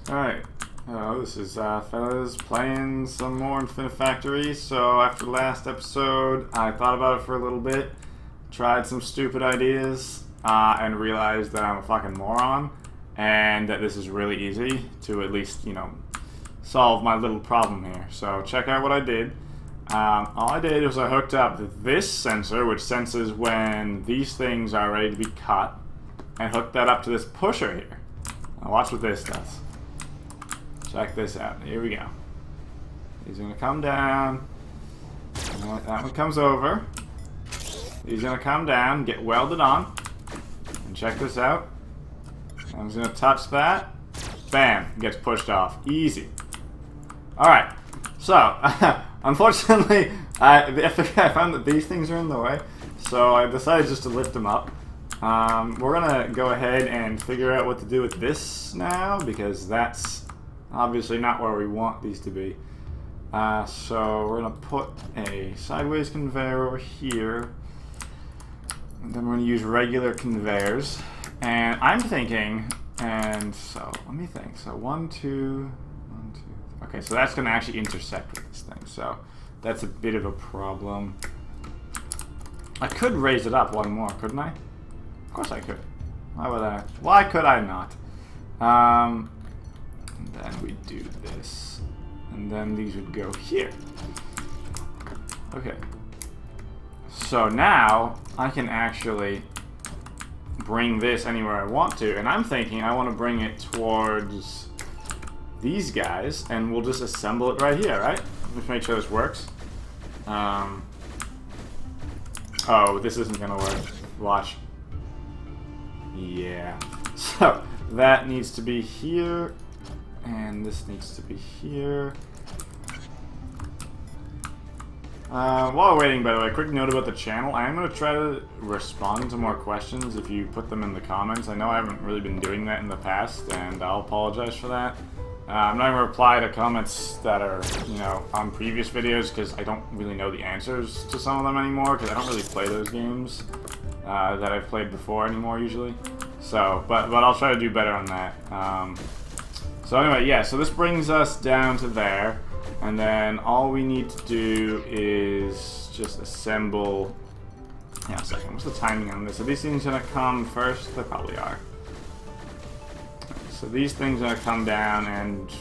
Alright, hello, this is fellas playing some more Infinifactory. So after the last episode, I thought about it for a little bit, tried some stupid ideas, and realized that I'm a fucking moron, and that this is really easy to at least, solve my little problem here. So check out what I did. All I did was I hooked up this sensor, which senses when these things are ready to be cut, and hooked that up to this pusher here. Now watch what this does. Check this out. Here we go. He's gonna come down. That one comes over. He's gonna come down, get welded on. And check this out. I'm just gonna touch that. Bam! Gets pushed off. Easy. Alright. So, unfortunately, I found that these things are in the way. So I decided just to lift them up. We're gonna go ahead and figure out what to do with this now, because that's obviously not where we want these to be. So we're going to put a sideways conveyor over here. And then we're going to use regular conveyors. And I'm thinking, and so let me think. So 1, 2, 1, 2. Okay, so that's going to actually intersect with this thing. So that's a bit of a problem. I could raise it up one more, couldn't I? Of course I could. Why would I? Why could I not? And then we do this. And then these would go here. Okay. So now I can actually bring this anywhere I want to. And I'm thinking I want to bring it towards these guys. And we'll just assemble it right here, right? Let's make sure this works. Oh, this isn't going to work. Watch. Yeah. So that needs to be here. And this needs to be here. While we're waiting, by the way, quick note about the channel. I am going to try to respond to more questions if you put them in the comments. I know I haven't really been doing that in the past, and I'll apologize for that. I'm not going to reply to comments that are, on previous videos, because I don't really know the answers to some of them anymore, because I don't really play those games that I've played before anymore, usually. So, but I'll try to do better on that. So anyway, yeah, so this brings us down to there, and then all we need to do is just assemble. Yeah, a second, what's the timing on this? Are these things gonna come first? They probably are. So these things are gonna come down, and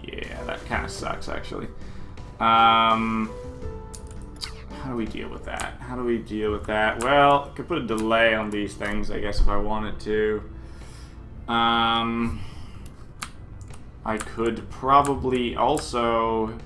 yeah, that kind of sucks, actually. How do we deal with that? How do we deal with that? Well, I could put a delay on these things, I guess, if I wanted to. I could probably also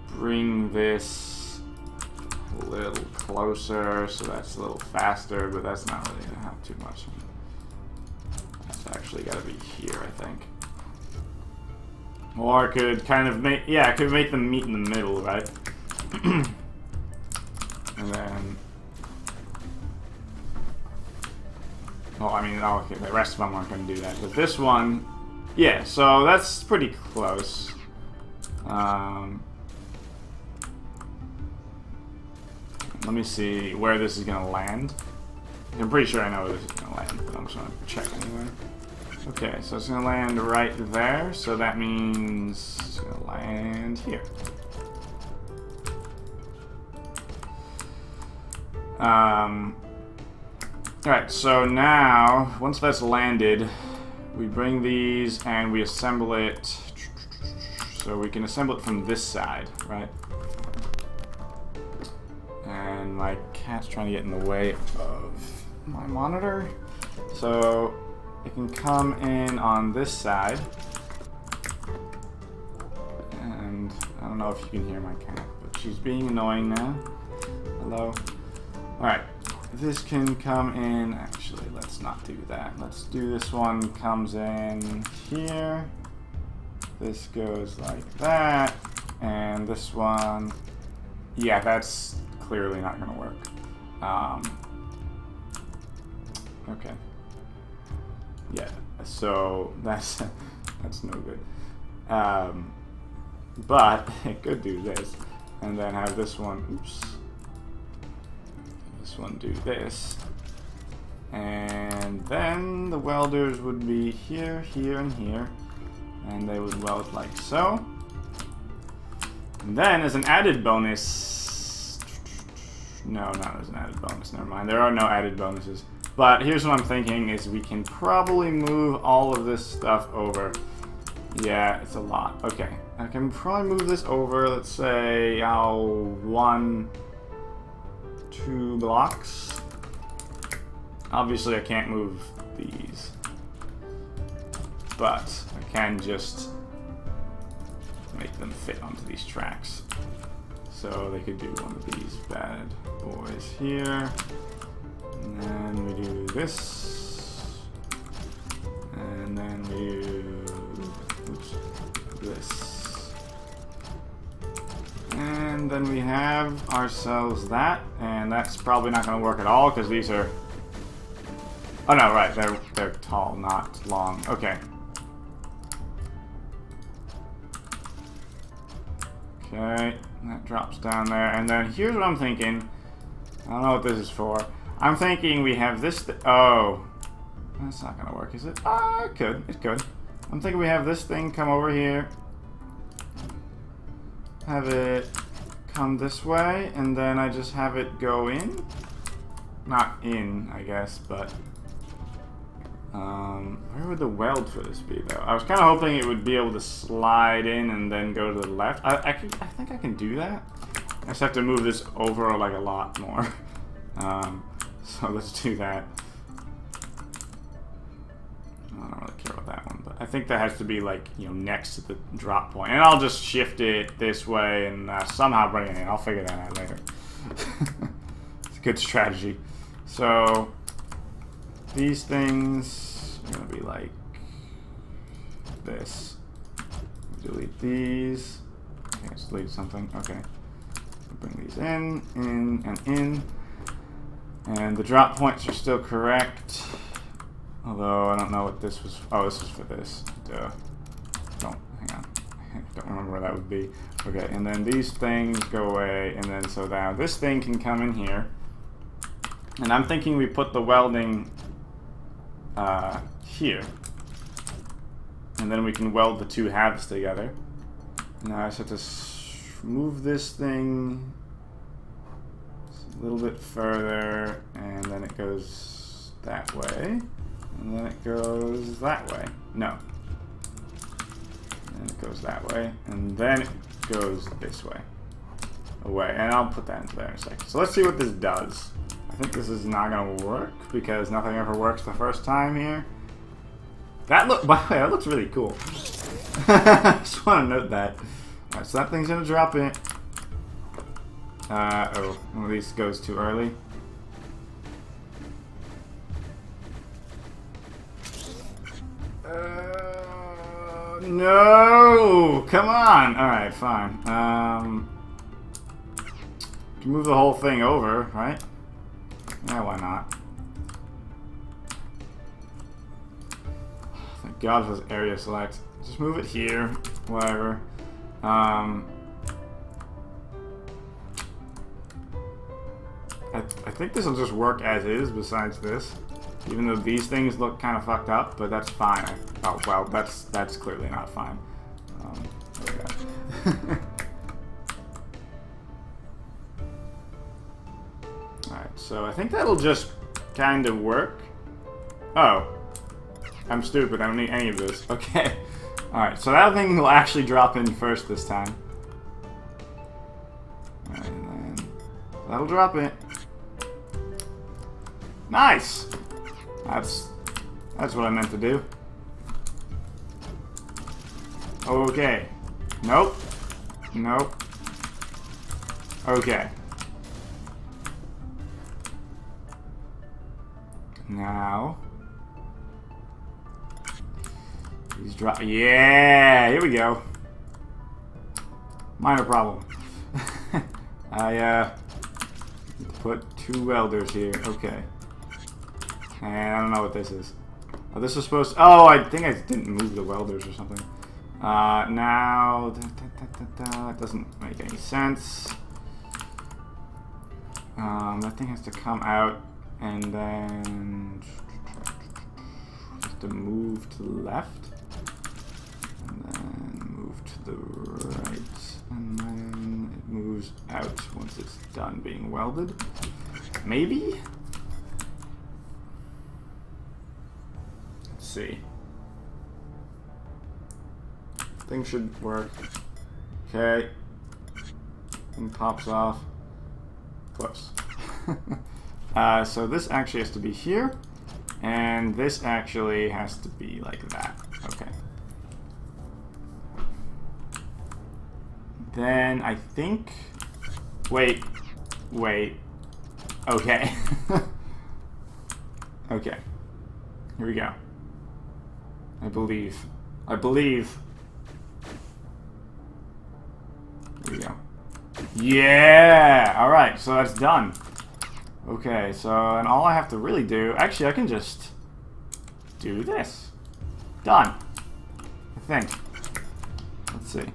bring this a little closer, so that's a little faster, but that's not really going to have too much. That's actually got to be here, I think. Or I could kind of make, yeah, I could make them meet in the middle, right? And then, well, I mean, oh, okay, the rest of them aren't going to do that, but this one, yeah, so that's pretty close. Let me see where this is going to land. I'm pretty sure I know where this is going to land, but I'm just going to check anyway. Okay, so it's going to land right there, so that means it's going to land here. Alright, so now, once that's landed, we bring these and we assemble it. So we can assemble it from this side, right? And my cat's trying to get in the way of my monitor. So it can come in on this side. And I don't know if you can hear my cat, but she's being annoying now. Hello? Alright. This can come in, actually, let's not do that. Let's do this one comes in here. This goes like that. And this one, yeah, that's clearly not going to work. Okay. Yeah, so that's no good. But it could do this. And then have this one, oops. This one do this. And then the welders would be here, here, and here. And they would weld like so. And then as an added bonus... No, there's an added bonus. Never mind. There are no added bonuses. But here's what I'm thinking is we can probably move all of this stuff over. Yeah, it's a lot. Okay. I can probably move this over, let's say, 1, 2 blocks. Obviously, I can't move these. But I can just make them fit onto these tracks. So they could do one of these bad boys here. And then we do this. And then we do this. And then we have ourselves that. And that's probably not going to work at all because these are... Oh no, right, they're tall, not long. Okay. Okay, that drops down there. And then here's what I'm thinking. I don't know what this is for. I'm thinking we have this... Oh. That's not going to work, is it? It could. It could. I'm thinking we have this thing come over here. Have it come this way. And then I just have it go in. Not in, I guess, but... where would the weld for this be, though? I was kind of hoping it would be able to slide in and then go to the left. I think I can do that. I just have to move this over, like, a lot more. So let's do that. I don't really care about that one, but I think that has to be, like, you know, next to the drop point. And I'll just shift it this way and somehow bring it in. I'll figure that out later. It's a good strategy. So... these things are going to be like this. Delete these. Okay, let's delete something. Okay. Bring these in, and in. And the drop points are still correct. Although, I don't know what this was. Oh, this was for this. Duh. Hang on. I don't remember where that would be. Okay, and then these things go away. And then, so now this thing can come in here. And I'm thinking we put the welding... here. And then we can weld the two halves together. Now I just have to move this thing a little bit further, and then it goes that way, and then it goes that way. No. And it goes that way, and then it goes this way. Away. And I'll put that into there in a second. So let's see what this does. I think this is not going to work because nothing ever works the first time here. By the way, that looks really cool. I just want to note that. Alright, so that thing's going to drop in. Oh, one of these goes too early. No! Come on! Alright, fine. Can move the whole thing over, right? Yeah, why not? Thank God for this area select. Just move it here, whatever. I think this will just work as is besides this. Even though these things look kind of fucked up, but that's fine. Oh, well, that's clearly not fine. There we go. Alright, so I think that'll just kind of work. Oh. I'm stupid. I don't need any of this. Okay. Alright, so that thing will actually drop in first this time. Alright, and then that'll drop in. Nice! That's what I meant to do. Okay. Nope. Nope. Okay. Now. These drop. Yeah! Here we go. Minor problem. I put two welders here. Okay. And I don't know what this is. Oh, this was supposed to... Oh, I think I didn't move the welders or something. Now... That doesn't make any sense. That thing has to come out And then just to move to the left. And then move to the right. And then it moves out once it's done being welded. Maybe? Let's see. Things should work. Okay. Thing pops off. Close. So this actually has to be here. And this actually has to be like that. Okay. Then I think... Wait. Okay. Okay. Here we go. I believe. Here we go. Yeah! Alright, so that's done. Okay, so, and all I have to really do... Actually, I can just do this. Done. I think. Let's see.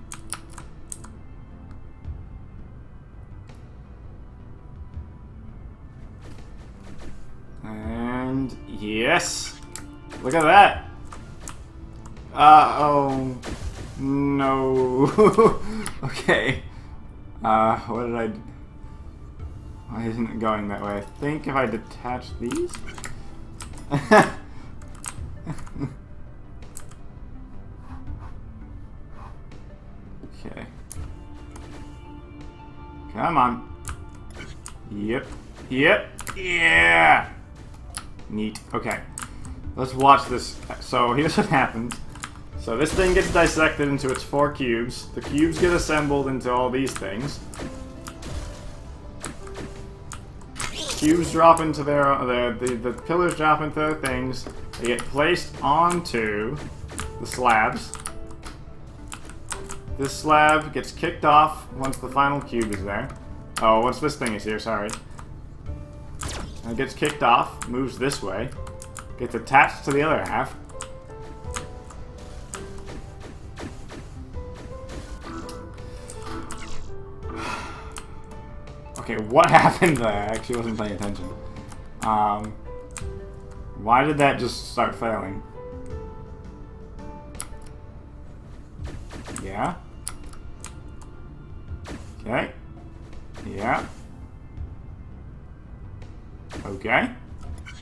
And... Yes! Look at that! Oh... No... Okay. What did I do? Why isn't it going that way? I think if I detach these? Okay. Come on. Yep. Yeah! Neat. Okay. Let's watch this. So here's what happens. So this thing gets dissected into its 4 cubes. The cubes get assembled into all these things. Cubes drop into the pillars drop into their things. They get placed onto the slabs. This slab gets kicked off once the final cube is there. Oh, once this thing is here, sorry. And it gets kicked off, moves this way, gets attached to the other half. Okay, what happened there? I actually wasn't paying attention. Why did that just start failing? Yeah. Okay. Yeah. Okay.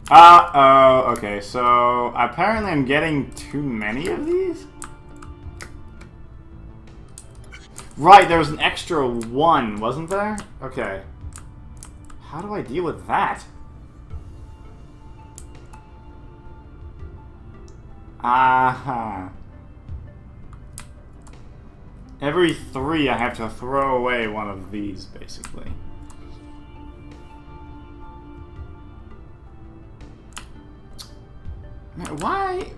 Okay, so apparently I'm getting too many of these? Right, there was an extra 1, wasn't there? Okay. How do I deal with that? Aha. Every 3 I have to throw away one of these, basically. Why?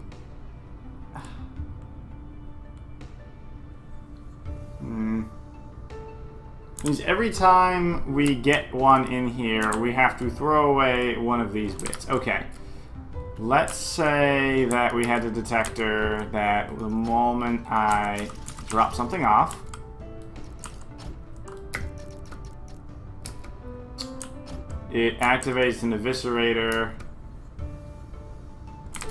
Means every time we get one in here, we have to throw away one of these bits. Okay. Let's say that we had a detector that the moment I drop something off, it activates an eviscerator.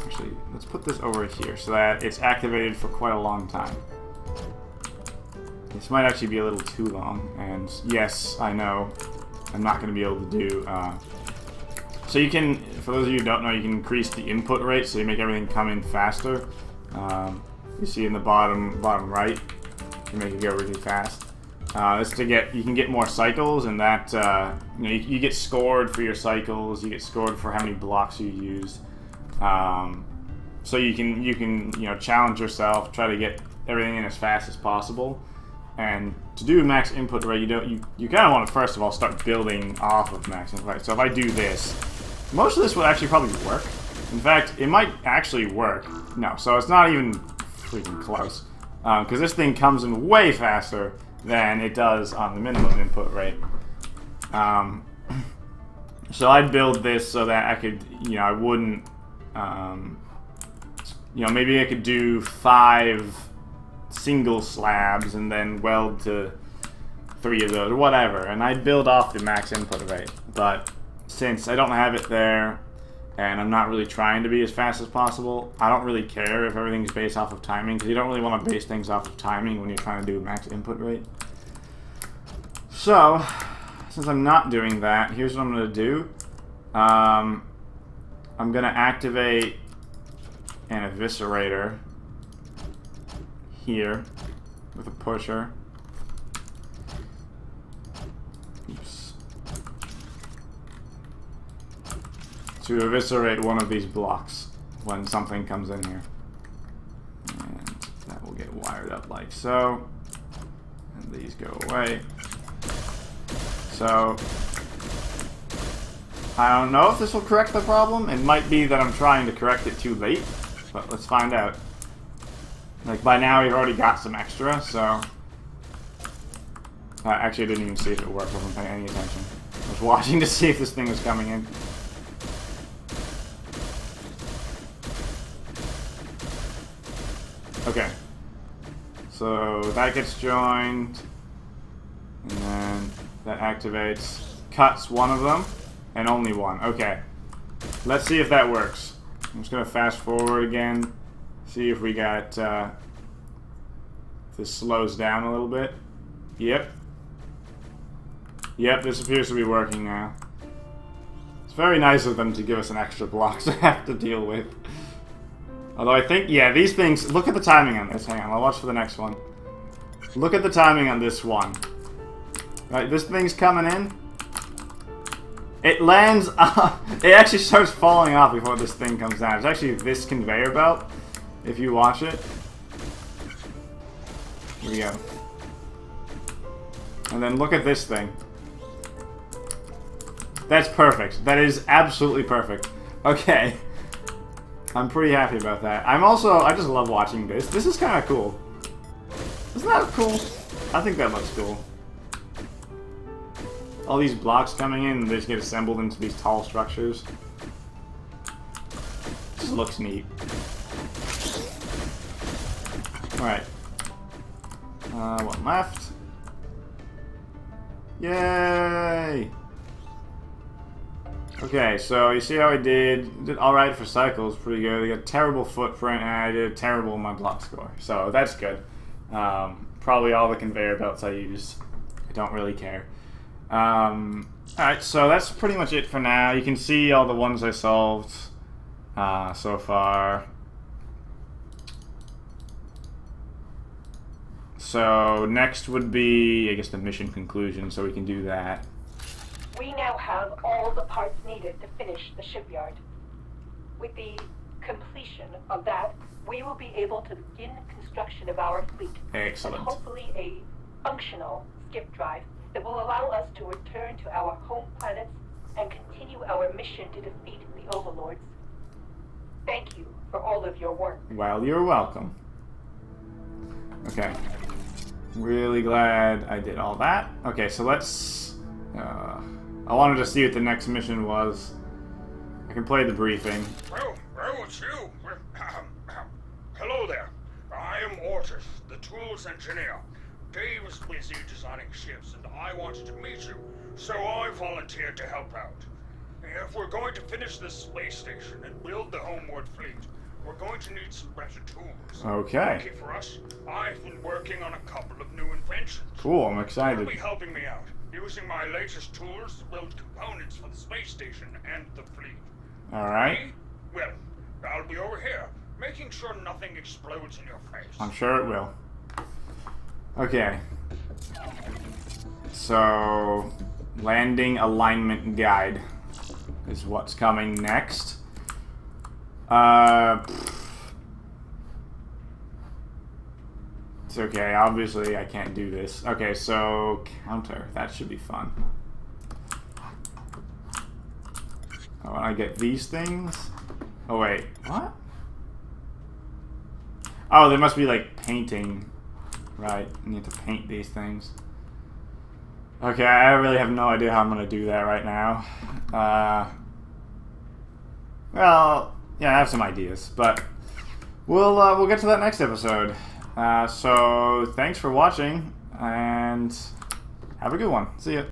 Actually, let's put this over here so that it's activated for quite a long time. This might actually be a little too long, and yes, I know I'm not going to be able to do... So you can, for those of you who don't know, you can increase the input rate so you make everything come in faster. You see in the bottom right, you make it go really fast. It's to get, you can get more cycles, and that, you know, you get scored for your cycles, you get scored for how many blocks you used. So you can, you know, challenge yourself, try to get everything in as fast as possible. And to do max input rate, you kind of want to first of all start building off of max input rate. So if I do this, most of this will actually probably work. In fact, it might actually work. No, so it's not even freaking close. Because this thing comes in way faster than it does on the minimum input rate. So I'd build this so that I could, you know, I wouldn't, you know, maybe I could do 5 single slabs and then weld to 3 of those or whatever, and I'd build off the max input rate. But since I don't have it there, and I'm not really trying to be as fast as possible, I don't really care if everything's based off of timing, because you don't really want to base things off of timing when you're trying to do max input rate. So, since I'm not doing that, here's what I'm going to do. I'm going to activate an eviscerator here with a pusher. Oops. To eviscerate one of these blocks when something comes in here. And that will get wired up like so. And these go away. So, I don't know if this will correct the problem. It might be that I'm trying to correct it too late, but let's find out. Like, by now we've already got some extra, so... actually, I didn't even see if it worked. I wasn't paying any attention. I was watching to see if this thing was coming in. Okay. So, that gets joined. And then that activates, cuts one of them, and only one. Okay. Let's see if that works. I'm just going to fast forward again. See if we got, this slows down a little bit. Yep. Yep, this appears to be working now. It's very nice of them to give us an extra block to have to deal with. Although I think, yeah, these things, look at the timing on this. Hang on, I'll watch for the next one. Look at the timing on this one. Right, this thing's coming in. It lands, it actually starts falling off before this thing comes down. It's actually this conveyor belt, if you watch it. Here we go. And then look at this thing. That's perfect. That is absolutely perfect. Okay. I'm pretty happy about that. I just love watching this. This is kind of cool. Isn't that cool? I think that looks cool. All these blocks coming in, they just get assembled into these tall structures. Just looks neat. Alright. One left. Yay! Okay, so you see how I did alright for cycles, pretty good. I got a terrible footprint, and I did terrible in my block score. So that's good. Probably all the conveyor belts I used. I don't really care. Alright, so that's pretty much it for now. You can see all the ones I solved so far. So next would be, I guess, the mission conclusion, so we can do that. We now have all the parts needed to finish the shipyard. With the completion of that, we will be able to begin construction of our fleet. Excellent. And hopefully a functional skip drive that will allow us to return to our home planets and continue our mission to defeat the overlords. Thank you for all of your work. Well, you're welcome. Okay. Really glad I did all that. Okay, so let's... I wanted to see what the next mission was. I can play the briefing. Oh, it's you. Hello there. I am Ortis, the tools engineer. Dave is busy designing ships, and I wanted to meet you, so I volunteered to help out. If we're going to finish this space station and build the homeward fleet, we're going to need some better tools. Okay. Lucky for us, I've been working on a couple of new inventions. Cool, I'm excited. You'll be helping me out, using my latest tools to build components for the space station and the fleet. Alright. Me? Well, I'll be over here, making sure nothing explodes in your face. I'm sure it will. Okay. So, landing alignment guide is what's coming next. It's okay, obviously I can't do this. Okay, so counter, that should be fun. Oh, and I get these things? Oh wait, what? Oh, there must be like painting. Right, you need to paint these things. Okay, I really have no idea how I'm gonna do that right now. Well, yeah, I have some ideas, but we'll get to that next episode. So thanks for watching, and have a good one. See ya.